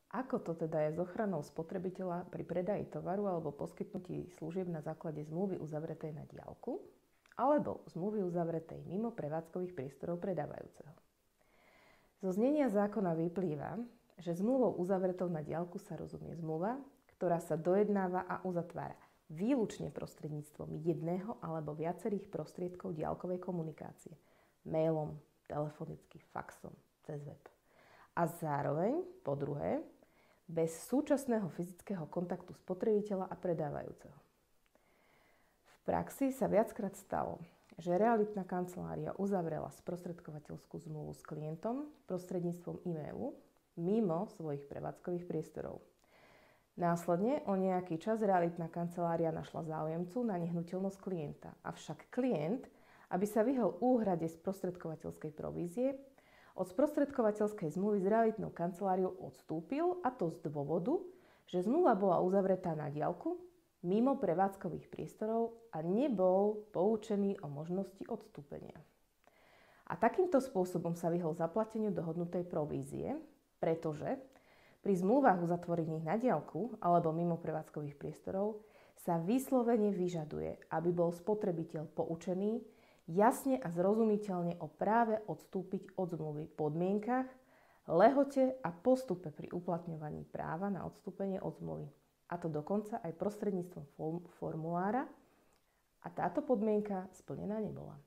Ako to teda je s ochranou spotrebiteľa pri predaji tovaru alebo poskytnutí služieb na základe zmluvy uzavretej na diaľku alebo zmluvy uzavretej mimo prevádzkových priestorov predávajúceho? Zo znenia zákona vyplýva, že zmluvou uzavretou na diaľku sa rozumie zmluva, ktorá sa dojednáva a uzatvára výlučne prostredníctvom jedného alebo viacerých prostriedkov diaľkovej komunikácie, mailom, telefonicky, faxom, cez web. A zároveň, po druhé, bez súčasného fyzického kontaktu spotrebiteľa a predávajúceho. V praxi sa viackrát stalo, že realitná kancelária uzavrela sprostredkovateľskú zmluvu s klientom prostredníctvom e-mailu mimo svojich prevádzkových priestorov. Následne o nejaký čas realitná kancelária našla záujemcu na nehnuteľnosť klienta, avšak klient, aby sa vyhol úhrade sprostredkovateľskej provízie, od sprostredkovateľskej zmluvy s realitnou kanceláriou odstúpil, a to z dôvodu, že zmluva bola uzavretá na diaľku mimo prevádzkových priestorov a nebol poučený o možnosti odstúpenia. A takýmto spôsobom sa vyhol zaplateniu dohodnutej provízie, pretože pri zmluvách uzatvorených na diaľku alebo mimo prevádzkových priestorov sa vyslovene vyžaduje, aby bol spotrebiteľ poučený jasne a zrozumiteľne o práve odstúpiť od zmluvy, podmienkach, lehote a postupe pri uplatňovaní práva na odstúpenie od zmluvy. A to dokonca aj prostredníctvom formulára, a táto podmienka splnená nebola.